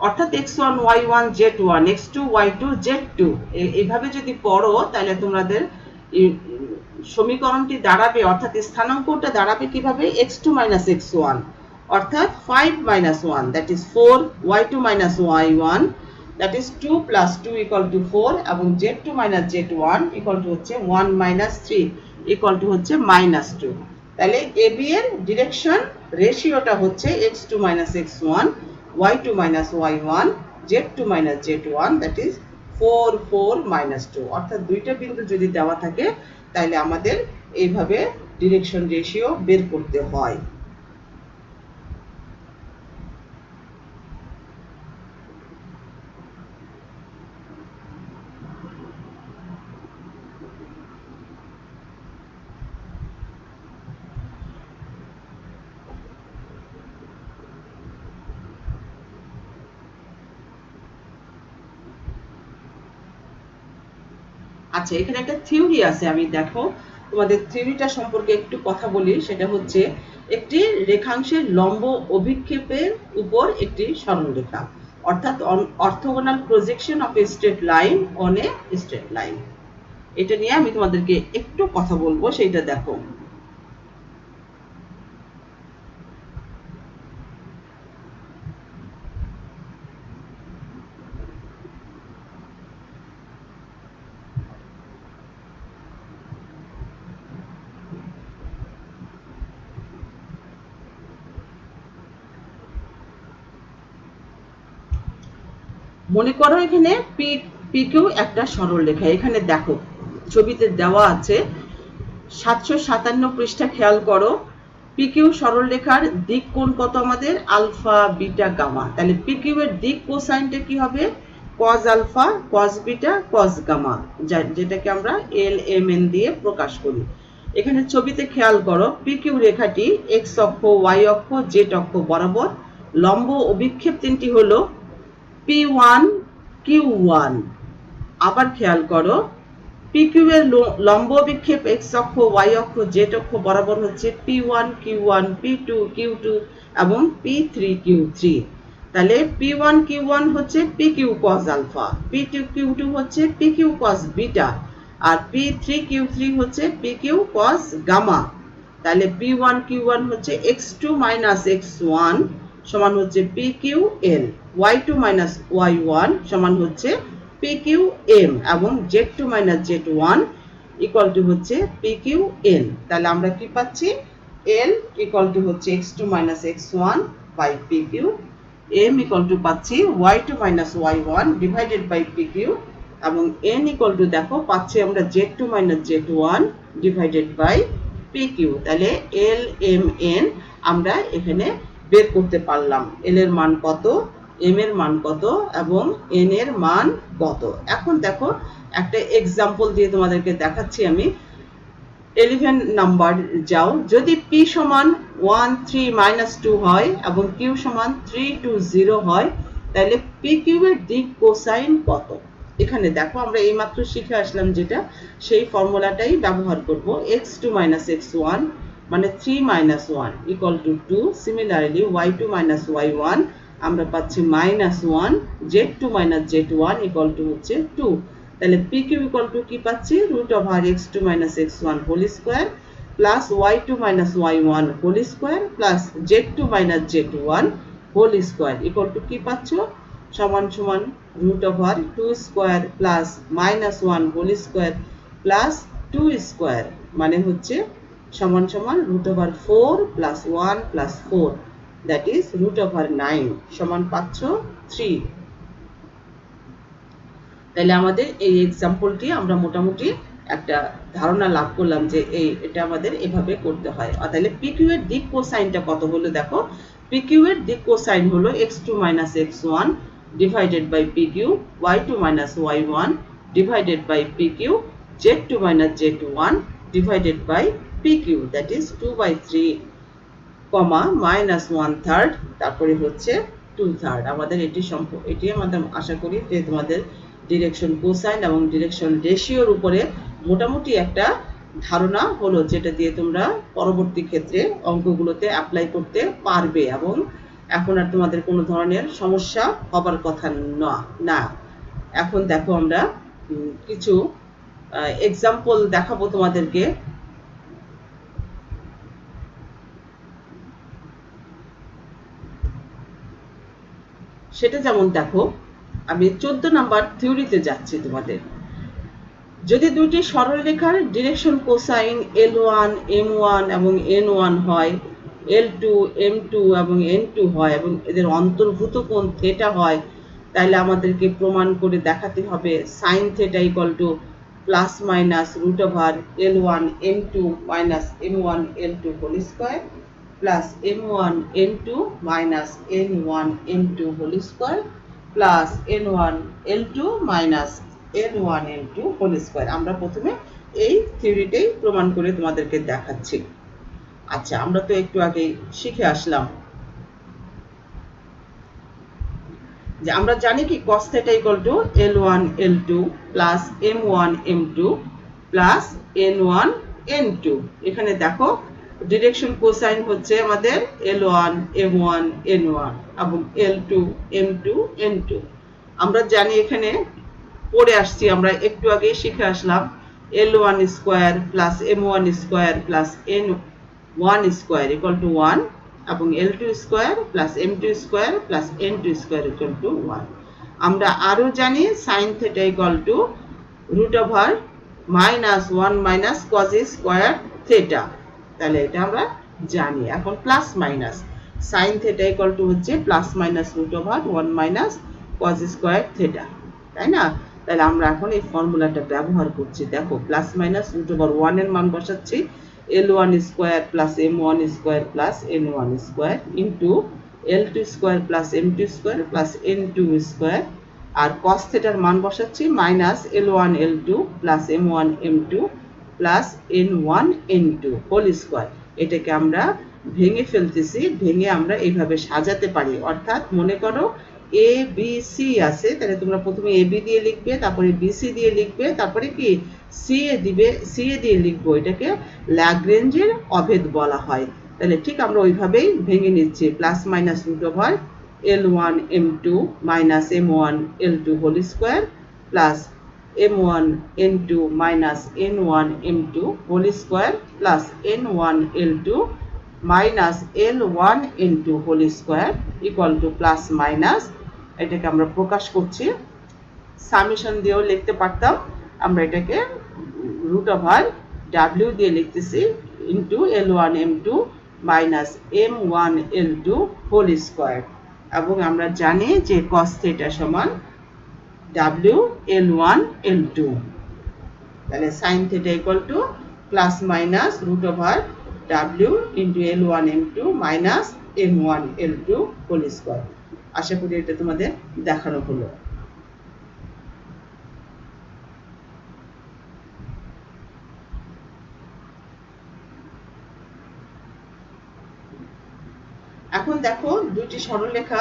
অর্থাৎ x1 y1 z1 x2 y2 z2 এইভাবে যদি পড়ো তাহলে তোমাদের সমীকরণটি দাঁড়াবে অর্থাৎ স্থানাঙ্কটা দাঁড়াবে কিভাবে x2 x1 অর্থাৎ 5 1 that is 4 y2 y1 that is 2 plus 2 equal to 4 এবং z2 z1 equal to হচ্ছে 1 3 equal to হচ্ছে -2 তাহলে ab এর ডিরেকশন রেশিওটা হচ্ছে x2 x1 y2 y1 z2 z1 that is 4 4 2 অর্থাৎ দুইটা বিন্দু যদি দেওয়া থাকে তাহলে আমাদের এইভাবে ডিরেকশন রেশিও বের করতে হয় আচ্ছা এখানে একটা থিওরি আছে আমি দেখো তোমাদের থিওরিটা সম্পর্কে একটু কথা বলি সেটা হচ্ছে একটি রেখাংশের লম্ব অভিক্ষেপের উপর একটি সরলরেখা অর্থাৎ orthogonal projection of A straight line on a straight line এটা নিয়ে আমি তোমাদেরকে একটু কথা বলবো সেটা দেখো মনে করো এখানে PQ একটা সরল রেখা এখানে দেখো ছবিতে দেওয়া আছে 757 পৃষ্ঠা খেয়াল করো PQ সরল রেখার দিক কোণ কত আমাদের আলফা বিটা গামা তাহলে PQ এর দিক কোসাইনটা কি হবে cos alpha cos beta cos gamma যেটাকে আমরা LMN দিয়ে প্রকাশ করি এখানে ছবিতে খেয়াল করো PQ রেখাটি x অক্ষ y অক্ষ z অক্ষ বরাবর লম্ব অভিক্ষেপ তিনটি হলো P1 Q1 আবার খেয়াল করো PQ এর লম্ব অভিক্ষেপ x অক্ষ y অক্ষ z অক্ষ বরাবর হচ্ছে P1 Q1 P2 Q2 এবং P3 Q3 তাহলে P1 Q1 হচ্ছে PQ cos alpha P2 Q2 হচ্ছে PQ cos বিটা আর P3 Q3 হচ্ছে PQ cos গামা তাহলে P1 Q1 হচ্ছে x2 x1 সমান হচ্ছে PQL y2 y1 সমান হচ্ছে PQM এবং z2 z1 ইকুয়াল টু হচ্ছে PQN তাহলে আমরা কি পাচ্ছি L ইকুয়াল টু হচ্ছে x2 x1 by PQ M equal to পাচ্ছি y2 y1 divided by PQ এবং n ইকুয়াল টু দেখো পাচ্ছি আমরা z2 minus z1 divided by pq। তাহলে l m n আমরা এখানে বের করতে পারলাম। l এর মান কত, m এর মান কত এবং n এর মান কত। এখন দেখো একটা এক্সাম্পল দিয়ে তোমাদেরকে দেখাচ্ছি আমি। 11 নাম্বার যাও, যদি p সমান 1 3 মাইনাস 2 হয় এবং q সমান 3 2 0 হয়, তাহলে pq এর দিক কোসাইন কত। এখানে দেখো আমরা এইমাত্র শিখে আসলাম যেটা, সেই ফর্মুলাটাই ব্যবহার করব। x2 মাইনাস x1 মানে 3 minus 1 equal to 2। Similarly y2 minus y1 আমরা পাচ্ছি minus 1, z2 minus z1 equal to হচ্ছে 2। তাহলে pq ইকুয়াল টু কি পাচ্ছি, root over x2 minus x1 whole square plus y2 minus y1 whole square plus z2 minus z1 whole square equal to কি পাচ্ছ, সমান সমান root over 2 square plus minus 1 whole square plus 2 square মানে হচ্ছে সমান সমান root over 4 plus 1 plus 4 that is root over 9 সমান পাচ্ছ 3। তাহলে আমাদের এই এক্সাম্পলটি আমরা মোটামুটি একটা ধারণা লাভ করলাম যে এটা আমাদের এভাবে করতে হয়। তাহলে pq এর দিক কোসাইনটা কত হলো দেখো, pq এর দিক কোসাইন হলো x2 minus x1 divided by pq, y2 minus y1 divided by pq, z2 minus z1 divided by pq that is 2/3 comma minus 1/3 তারপরে হচ্ছে 2/3। আমাদের এটি আমাদের আশা করি যে তোমাদের ডিরেকশন কোসাইন এবং ডিরেকশন রেশিওর উপরে মোটামুটি একটা ধারণা হলো, যেটা দিয়ে তোমরা পরবর্তী ক্ষেত্রে অঙ্কগুলোতে অ্যাপ্লাই করতে পারবে এবং এখন আর তোমাদের কোনো ধরনের সমস্যা হবার কথা না। এখন দেখো আমরা কিছু এক্সাম্পল দেখাবো তোমাদেরকে। সেটা যেমন দেখো, আমি 14 নাম্বার থিওরিতে যাচ্ছি তোমাদের। যদি দুটি সরলরেখার ডিরেকশন কোসাইন L1 M1 এবং N1 হয়, L2 M2 এবং N2 হয় এবং এদের অন্তর্ভুত কোণ থিটা হয়, তাহলে আমাদেরকে প্রমাণ করে দেখাতে হবে sin theta equal to plus minus root over L1 M2 minus M1 L2 whole square plus M1 N2 minus N1 M2 whole square plus N1 L2 minus N1 N2 whole square. আমরা প্রথমে এই থিওরিটাই প্রমাণ করে তোমাদেরকে দেখাচ্ছি। আচ্ছা, আমরা তো একটু আগে শিখে আসলাম যে আমরা জানি কি cos θ L1 L2 plus M1 M2 plus N1 N2। এখানে দেখো ডিরেকশন কোসাইন হচ্ছে আমাদের L1 M1 N1 এবং L2 M2 N2। আমরা জানি এখানে পড়ে আসছি, আমরা একটু আগে শিখে আসলাম L1 square plus M1 square plus N1 square equal to 1 এবং L2 square plus M2 square plus N2 square equal to 1। আমরা আরো জানি sin θ equal to root over minus 1 minus cos square theta. তাহলে এটা আমরা জানি। এখন plus minus sin θ equal to হচ্ছে plus minus root over 1 minus cos square theta, তাই না? তাহলে আমরা এখন এই ফর্মুলাটা ব্যবহার করছি। দেখো প্লাস মাইনাস রুট ওভার 1 এর মান বসাচ্ছি L1 square plus M1 square plus N1 square into L2 square plus M2 square plus N2 square, আর cos θ এর মান বসাচ্ছি minus L1 L2 plus M1 M2 plus N1 N2 whole square. এটাকে আমরা ভেঙে ফেলতেছি, ভেঙে আমরা এইভাবে সাজাতে পারি। অর্থাৎ মনে করো এ বি সি আছে, তাহলে তোমরা প্রথমে এ বি দিয়ে লিখবে, তারপরে বিসি দিয়ে লিখবে, তারপরে কি সি এ দিয়ে লিখবো। এটাকে ল্যাগ্রেঞ্জের অভেদ বলা হয়। তাহলে ঠিক আমরা ওইভাবেই ভেঙে নিচ্ছি। Plus minus root over L1 M2 minus M1 L2 whole square plus M1 N2 minus N1 M2 whole square plus N1 L2 minus L1 N2 whole square equal to plus minus, এটাকে আমরা প্রকাশ করছি summation দিয়েও লিখতে পারতাম। আমরা এটাকে root over W দিয়ে লিখতেছি into L1 M2 minus M1 L2 whole square. এবং আমরা জানি যে cos θ সমান W L1 L2, তাহলে sin theta equal to plus minus root over W into L1 M2 minus M1 L2 whole square। আশা করি এটা তোমাদের দেখানো হলো। এখন দেখো দুটি সরলরেখা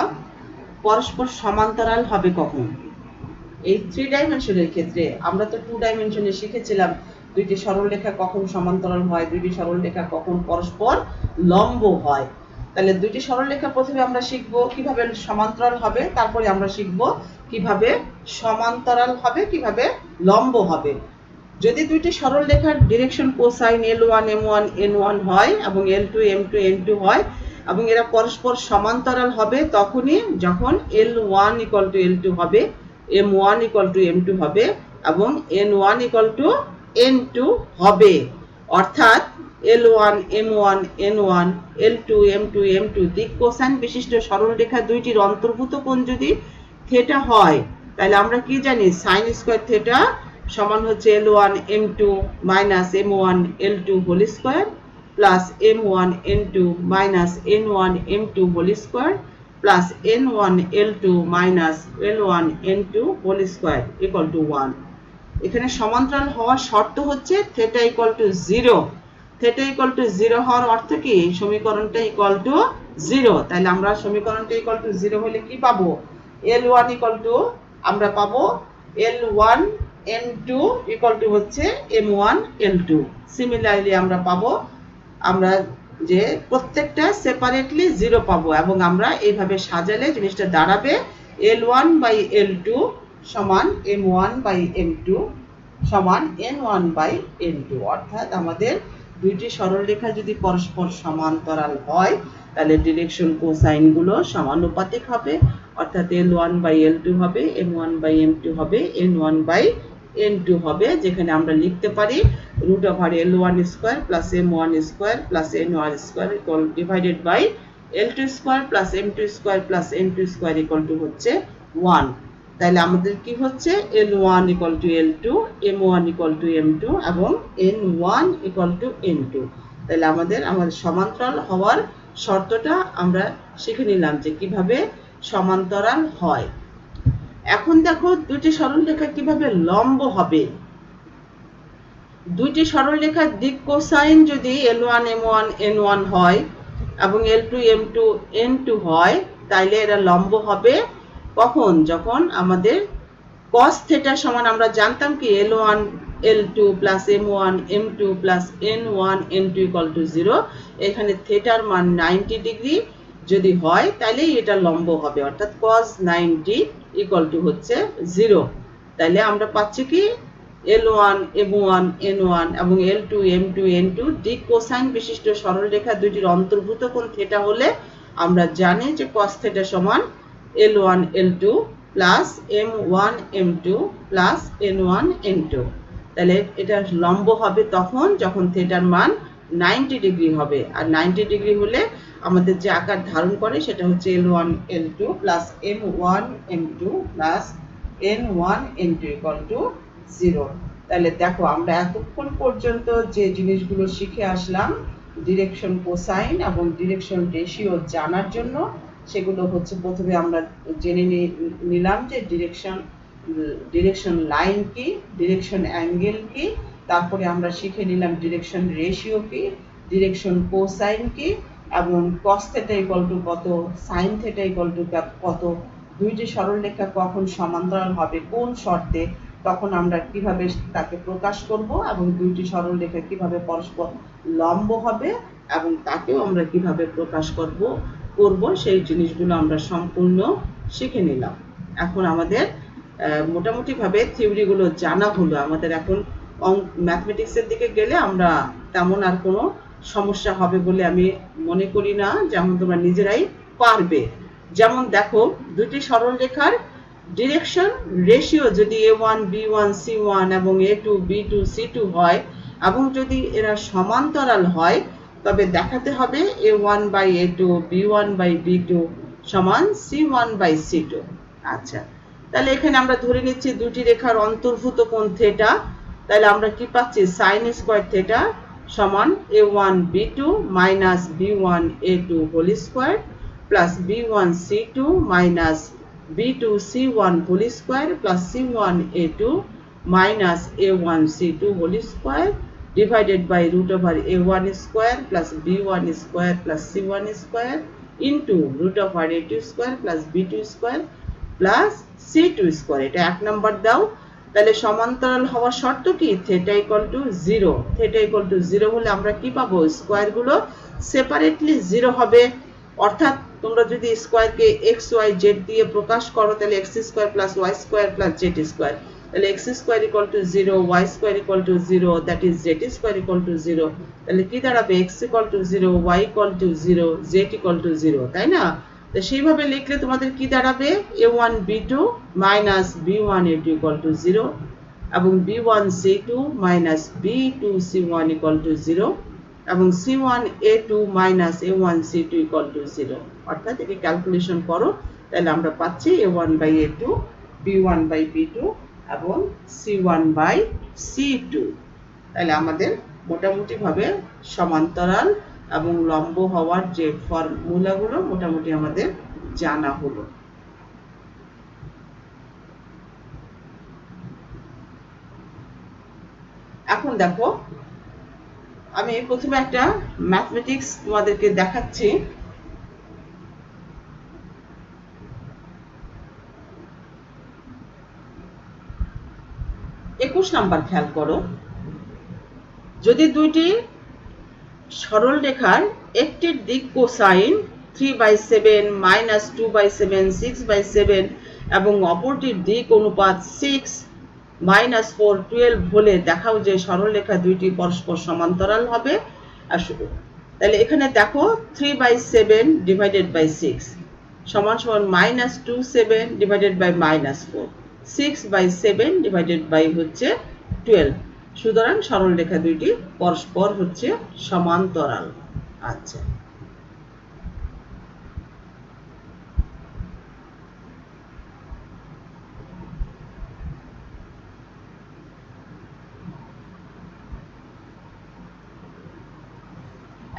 পরস্পর সমান্তরাল হবে কখন। এই 3 ডাইমেনশনের ক্ষেত্রে আমরা তো 2 ডাইমেনশনে শিখেছিলাম দুইটি সরলরেখা কখন সমান্তরাল হয়, দুইটি সরলরেখা কখন পরস্পর লম্ব হয়। তাহলে দুইটি সরলরেখা প্রথমে আমরা শিখব কিভাবে সমান্তরাল হবে, তারপরে আমরা শিখব কিভাবে সমান্তরাল হবে, কিভাবে লম্ব হবে। যদি দুইটি সরলরেখার direction cosine L1 M1 N1 হয় এবং L2 M2 N2 হয় এবং এরা পরস্পর সমান্তরাল হবে তখনই যখন L1 = L2 হবে, M1 = M2 হবে এবং N1 = N2 হবে। অর্থাৎ L1 M1 N1 L2 M2 M2 দিক কোসাইন বিশিষ্ট সরলরেখা দুইটির অন্তর্ভুত কোণ যদি থিটা হয়, তাহলে আমরা কি জানি sin স্কয়ার থিটা সমান হচ্ছে L1 M2 minus M1 L2 whole square plus M1 N2 minus N1 M2 whole square plus N1 L2 minus L1 N2 whole square equal to 1। এখানে সমান্তরাল হওয়ার শর্ত হচ্ছে theta equal to 0। Theta equal to 0 হওয়ার অর্থ কি এই সমীকরণটা equal to 0। তাহলে আমরা সমীকরণটা equal to 0 হলে কি পাবো, L1 equal to আমরা পাবো L1 M2 equal to হচ্ছে M1 L2। সিমিলারলি আমরা পাবো আমরা যে প্রত্যেকটা সেপারেটলি 0 পাবো এবং আমরা এইভাবে সাজালে জিনিসটা দাঁড়াবে L1 by L2 সমান M1 by M2 সমান N1 by N2। অর্থাৎ আমাদের দুইটি সরলরেখা যদি পরস্পর সমান্তরাল হয় তাহলে ডিরেকশন কোসাইন গুলো সমানুপাতিক হবে, অর্থাৎ L1 by L2 হবে, M1 by M2 হবে, N1 by N2 হবে, যেখানে আমরা লিখতে পারি root over L1 square plus M1 square plus N1 square equal divided by L2 square plus M2 square plus N2 square equal to হচ্ছে 1। তাহলে আমাদের কি হচ্ছে L1 equal to L2, M1 equal to M2 এবং N1 equal to N2। তাহলে আমাদের সমান্তরাল হওয়ার শর্তটা আমরা শিখে নিলাম যে কিভাবে সমান্তরাল হয়। এখন দেখো দুটি সরলরেখা কিভাবে লম্ব হবে। দুইটি সরলরেখার দিক কোসাইন যদি L1 M1 N1 হয় এবং L2 M2 N2 হয় তাহলে এরা লম্ব হবে কখন, যখন আমাদের cos থিটা সমান আমরা জানতাম কি L1 L2 plus M1 M2 plus N1 N2 equal to 0। এখানে থিটার মান 90 ডিগ্রি যদি হয় তাহলে এটা লম্ব হবে, অর্থাৎ cos 90 equal to হচ্ছে 0। তাহলে আমরা পাচ্ছি কি L1 M1 N1 এবং L2 M2 N2 দিক কোসাইন বিশিষ্ট সরলরেখা দুটির অন্তর্ভুত কোণ থিটা হলে আমরা জানি যে cos থিটা সমান L1 L2 plus M1 M2 plus N1 N2। তাহলে এটা লম্ব হবে তখন যখন থিটার মান 90 ডিগ্রি হবে, আর 90 ডিগ্রি হলে আমাদের যে আকার ধারণ করে সেটা হচ্ছে L1 L2 plus M1 M2 plus N1 N2 equal to 0। তাহলে দেখো আমরা এতক্ষণ পর্যন্ত যে জিনিসগুলো শিখে আসলাম ডিরেকশন কোসাইন এবং ডিরেকশন রেশিও জানার জন্য, সেগুলো হচ্ছে প্রথমে আমরা জেনে নিলাম যে ডিরেকশন লাইন কি, ডিরেকশন অ্যাঙ্গেল কি, তারপরে আমরা শিখে নিলাম ডিরেকশন রেশিও কি, ডিরেকশন কোসাইন কি এবং cos থিটা ইকুয়াল টু কত, sin থিটা ইকুয়াল টু কত, দুইটি সরলরেখা কখন সমান্তরাল হবে কোন শর্তে, তখন আমরা কিভাবে তাকে প্রকাশ করব এবং দুইটি সরলরেখা কিভাবে পরস্পর লম্ব হবে এবং তাকেও আমরা কিভাবে প্রকাশ করব সেই জিনিসগুলো আমরা সম্পূর্ণ শিখে নিলাম। এখন আমাদের মোটামুটি ভাবে থিওরিগুলো জানা হলো। আমাদের এখন ম্যাথমেটিক্সের দিকে গেলে আমরা তেমন আর কোনো সমস্যা হবে বলে আমি মনে করি না, যেমন তোমরা নিজেরাই পারবে। যেমন দেখো দুটি সরলরেখার ডিরেকশন রেশিও যদি A1 B1 C1 এবং A2 B2 C2 হয় এবং যদি এরা সমান্তরাল হয় তবে দেখাতে হবে A1 by A2 B1 by B2 সমান C1 by C2। আচ্ছা, তাহলে এখানে আমরা ধরে নিচ্ছি দুটি রেখার অন্তর্ভুত কোণ থিটা। তাহলে আমরা কি পাচ্ছি sin স্কয়ার থিটা সমান a1 b2 minus b1 a2 whole square plus b1 c2 minus b2 c1 whole square plus c1 a2 minus a1 c2 whole square divided by root over a1 square plus b1 square plus c1 square into root over a2 square plus b2 square plus c2 square। এটা এক number দাও। তাহলে সমান্তরাল হওয়ার শর্ত কি theta equal to 0। Theta equal to 0 হলে আমরা কি পাবো স্কয়ার গুলো সেপারেটলি 0 হবে। অর্থাৎ তোমরা যদি স্কয়ার কে x y z দিয়ে প্রকাশ করো তাহলে x square plus y square plus z square, তাহলে x square equal to 0 y square equal to 0 that is z square equal to 0। তাহলে কি দাঁড়াবে x equal to 0 y equal to 0 z equal to 0, তাই না? তো সেইভাবে লিখলে তোমাদের কি দাঁড়াবে a1 b2 minus b1 a2 equal to 0 এবং b1 c2 minus b2 c1 equal to 0 এবং c1 a2 minus a1 c2 equal to 0। অর্থাৎ একে ক্যালকুলেশন করো তাহলে আমরা পাচ্ছি a1 by a2 b1 by b2 এবং c1 বাই c2। তাহলে আমাদের মোটামুটি ভাবে সমান্তরাল এবং লম্ব হওয়ার যে ফর্মুলাগুলো মোটামুটি আমাদের জানা হলো। এখন দেখো আমি প্রথমে একটা ম্যাথমেটিক্স তোমাদেরকে দেখাচ্ছি। 21 নাম্বার খেয়াল করো, যদি দুইটি সরল রেখার একটির দিক কোসাইন 3/7 মাইনাস 2/7 6/7 এবং অপরটির দিক অনুপাত 6 মাইনাস 4 12 হলে দেখাও যে সরল রেখা দুইটি পরস্পর সমান্তরাল হবে। তাহলে এখানে দেখো 3/7 ডিভাইডেড বাই 6 সমান সমান minus 27 divided by minus 4 6/7 divided by হচ্ছে 12। সুতরাং সরল রেখা দুইটি পরস্পর হচ্ছে সমান্তরাল। আচ্ছা,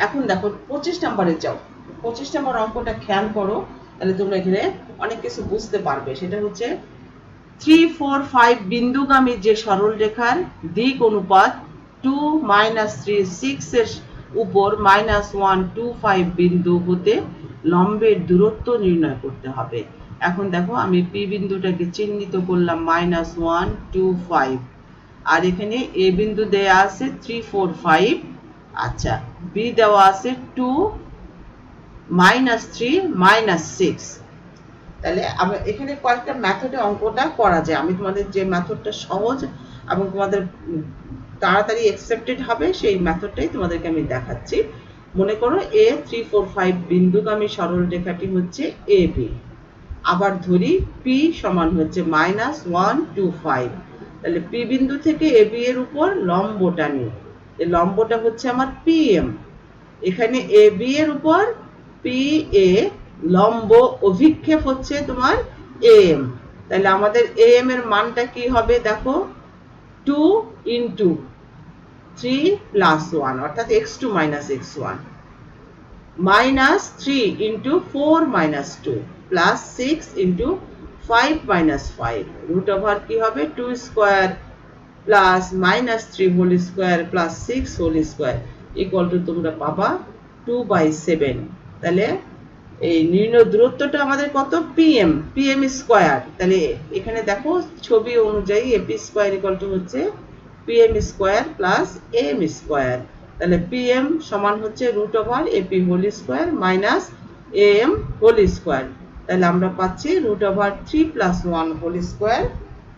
এখন দেখো 25 নম্বরে যাও। 25 নম্বর অঙ্কটা খেয়াল করো, তাহলে তোমরা এখানে অনেক কিছু বুঝতে পারবে। সেটা হচ্ছে 3 4 5 বিন্দুগামী যে সরল রেখার দিক অনুপাত 2 3 6 এর উপর -1 2 5 বিন্দু হতে লম্বের দূরত্ব নির্ণয় করতে হবে। এখন দেখো আমি P বিন্দুটাকে চিহ্নিত করলাম -1 2 5 আর এখানে A বিন্দু দেয়া আছে 3 4 5। আচ্ছা, B দেওয়া আছে 2 -3 -6। তাহলে আমরা এখানে কয়েকটা মেথডে অঙ্কটা করা যায়। আমি তোমাদের যে মেথডটা সহজ এবং তোমাদের তাড়াতাড়ি অ্যাকসেপ্টেড হবে সেই মেথডটাই তোমাদেরকে আমি দেখাচ্ছি। মনে করো A 3 4 5 বিন্দুগামী সরল রেখাটি হচ্ছে AB। আবার ধরি P সমান হচ্ছে -1 2 5। তাহলে P বিন্দু থেকে AB এর উপর লম্বটা নিই। এই লম্বটা হচ্ছে আমার PM। এখানে AB এর উপর PA লম্ব অভিক্ষেপ হচ্ছে তোমার AM। তাহলে আমাদের AM এর মানটা কি হবে দেখো 2 into 3 plus 1 অর্থাৎ x2 minus x1 minus 3 into 4 minus 2 plus 6 into 5 minus 5 root over কি হবে 2 square plus minus 3 whole square plus 6 whole square equal to তোমরা পাবা 2/7। তাহলে এই নির্ণয় দূরত্বটা আমাদের কত pm স্কয়ার। তাহলে এখানে দেখো ছবি অনুযায়ী ap স্কয়ার ইকুয়াল টু হচ্ছে pm square plus am square. তাহলে pm সমান হচ্ছে root over ap whole square minus am whole square. তাহলে আমরা পাচ্ছি root over 3 plus 1 whole square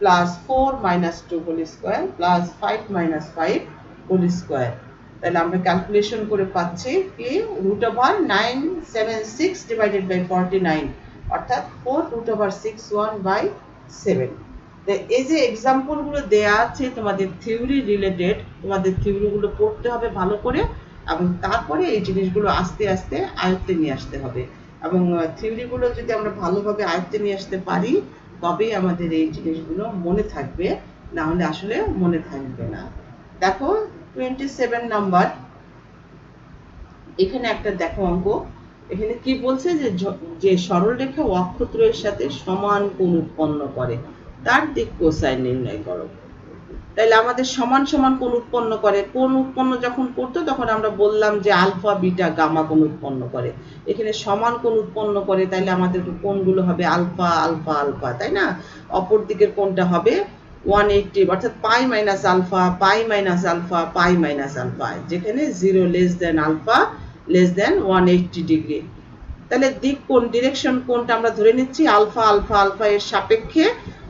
plus 4 minus 2 whole square plus 5 minus 5 whole square. তাহলে আমরা calculation করে পাচ্ছি কি রুট ওভার 976 ডিভাইডেড বাই 49 অর্থাৎ 4 রুট ওভার 61/7। তো এই যে एग्जांपल গুলো দেয়া আছে তোমাদের থিওরি রিলেটেড, তোমাদের থিওরি গুলো পড়তে হবে ভালো করে এবং তারপরে এই জিনিসগুলো আস্তে আস্তে আয়ত্তে নিয়ে আসতে হবে। এবং থিওরি গুলো যদি আমরা ভালোভাবে আয়ত্তে নিয়ে আসতে পারি তবেই আমাদের এই জিনিসগুলো মনে থাকবে, না হলে আসলে মনে থাকবে না। দেখো 27 নাম্বার, এখানে একটা দেখো অঙ্ক, এখানে কি বলছে যে সরলরেখা অক্ষত্রয়ের সাথে সমান কোণ উৎপন্ন করে তার দিক কোসাইন নির্ণয় করো। তাহলে আমাদের সমান সমান কোণ উৎপন্ন করে, কোণ উৎপন্ন যখন করতো তখন আমরা বললাম যে আলফা বিটা গামা কোণ উৎপন্ন করে। এখানে সমান কোণ উৎপন্ন করে, তাইলে আমাদের কোণগুলো হবে আলফা আলফা আলফা, তাই না? অপর দিকের কোণটা হবে 180, অর্থাৎ pi minus alpha pi minus alpha pi minus alpha, যেখানে 0 less than alpha less than 180 degree. তাহলে দিক কোণ ডিরেকশন কোণটা আমরা ধরে নিচ্ছি আলফা আলফা আলফা এর সাপেক্ষে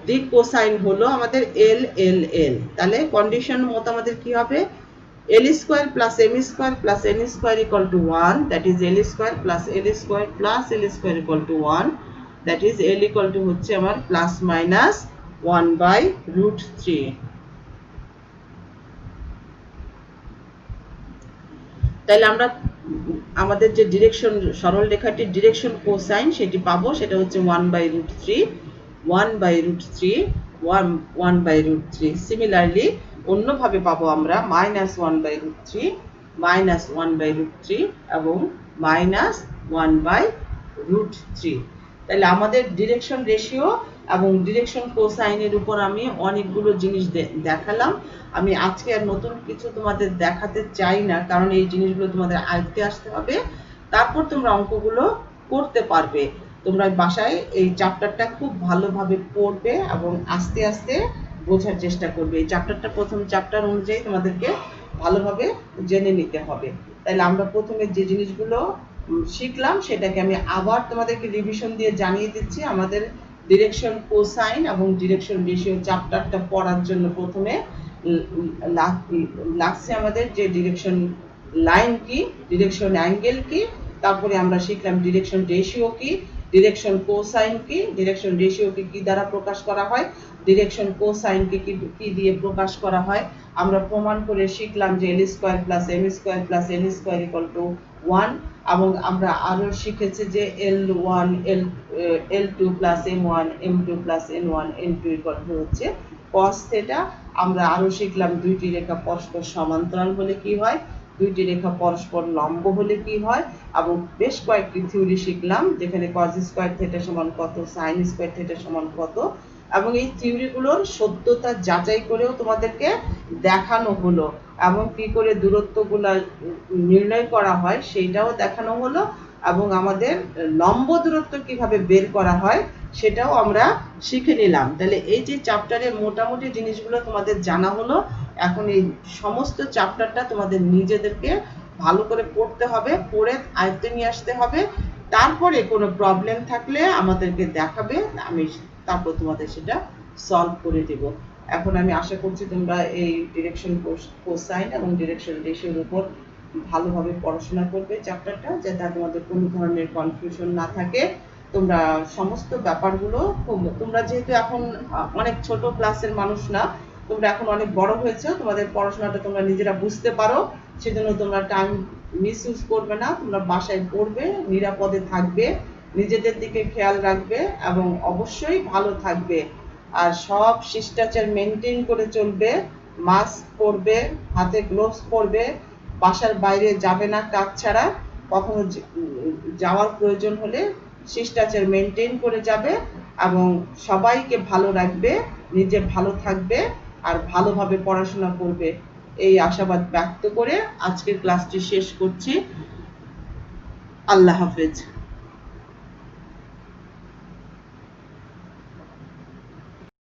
দিক কোসাইন হলো আমাদের এল এল এল। তাহলে কন্ডিশন মত আমাদের কি হবে, L square plus M square plus N square equal to 1, that is L square plus L square plus L square equal to 1, that is L equal to হচ্ছে আমার প্লাস মাইনাস 1/√3। তাহলে আমরা আমাদের যে ডিরেকশন সরল রেখাটির ডিরেকশন কোসাইন সেটি পাবো, সেটা হচ্ছে 1/√3 1/√3 1/√3। সিমিলারলি অন্যভাবে পাবো আমরা -1/√3 -1/√3 এবং -1/√3। তাহলে আমাদের ডিরেকশন রেশিও এবং ডিরেকশন কোসাইনের উপর আমি অনেকগুলো জিনিস দেখালাম। আমি আজকে আর নতুন কিছু তোমাদের দেখাতে চাই না, কারণ এই জিনিসগুলো তোমাদের আয়ত্তে আসতে হবে, তারপর তোমরা অঙ্কগুলো করতে পারবে। তোমরা বাসায় এই চ্যাপ্টারটা খুব ভালোভাবে পড়বে এবং আস্তে আস্তে বোঝার চেষ্টা করবে। এই চ্যাপ্টারটা প্রথম চ্যাপ্টার অনুযায়ী তোমাদেরকে ভালোভাবে জেনে নিতে হবে। তাহলে আমরা প্রথমে যে জিনিসগুলো শিখলাম সেটাকে আমি আবার তোমাদেরকে রিভিশন দিয়ে জানিয়ে দিচ্ছি। আমাদের ডিরেকশন কোসাইন এবং ডিরেকশন রেশিও চ্যাপ্টারটা পড়ার জন্য প্রথমে লাগছে আমাদের যে ডিরেকশন লাইন কি, ডিরেকশন অ্যাঙ্গেল কি, তারপরে আমরা শিখলাম ডিরেকশন রেশিও কি, ডিরেকশন কোসাইন কি, ডিরেকশন রেশিওকে কি দ্বারা প্রকাশ করা হয়, ডিরেকশন কোসাইনকে কি দিয়ে প্রকাশ করা হয়। আমরা প্রমাণ করে শিখলাম যে L square plus M square plus N square equal to 1, এবং আমরা আরো শিখেছি যে L1 L2 plus M1 M2 plus N1 N2 equal to হচ্ছে cos থিটা। আমরা আরো শিখলাম দুইটি রেখা পরস্পর সমান্তরাল হলে কি হয়, দুইটি রেখা পরস্পর লম্ব হলে কি হয়, এবং বেশ কয়েকটি থিওরি শিখলাম যেখানে cos স্কয়ার থিটা সমান কত, sin স্কয়ার থিটা সমান কত, এবং এই থিওরিগুলোর সত্যতা যাচাই করেও তোমাদেরকে দেখানো হলো, এবং কি করে দূরত্বগুলো নির্ণয় করা হয় সেটাও দেখানো হলো, এবং আমাদের লম্ব দূরত্ব কিভাবে বের করা হয় সেটাও আমরা শিখে নিলাম। তাহলে এই যে চ্যাপ্টারের মোটামুটি জিনিসগুলো তোমাদের জানা হলো। এখন এই সমস্ত চ্যাপ্টারটা তোমাদের নিজেদেরকে ভালো করে পড়তে হবে, পড়ে আয়ত্তে নিয়ে আসতে হবে। তারপরে কোনো প্রবলেম থাকলে আমাদেরকে দেখাবে, আমি তারপর তোমাদের সেটা সলভ করে দেব। এখন আমি আশা করছি তোমরা এই ডিরেকশন কোসাইন এবং ডিরেকশন রেশিওর উপর ভালোভাবে পড়াশোনা করবে চ্যাপ্টারটা, যাতে তোমাদের কোনো ধরনের কনফিউশন না থাকে। তোমরা সমস্ত ব্যাপারগুলো, তোমরা যেহেতু এখন অনেক ছোট ক্লাসের মানুষ না, তোমরা এখন অনেক বড় হয়েছে, তোমাদের পড়াশোনাটা তোমরা নিজেরা বুঝতে পারো, সেজন্য তোমরা টাইম মিসইউজ করবে না। তোমরা বাসায় পড়বে, নিরাপদে থাকবে, নিজেদের দিকে খেয়াল রাখবে এবং অবশ্যই ভালো থাকবে। আর সব শিষ্টাচার মেনটেন করে চলবে, মাস্ক পরবে, হাতে গ্লোভস পরবে, বাসার বাইরে যাবে না কাজ ছাড়া, কখনো যাওয়ার প্রয়োজন হলে শিষ্টাচার মেনটেন করে যাবে, এবং সবাইকে ভালো রাখবে, নিজে ভালো থাকবে আর ভালোভাবে পড়াশোনা করবে। এই আশাবাদ ব্যক্ত করে আজকের ক্লাসটি শেষ করছি। আল্লাহ হাফেজ।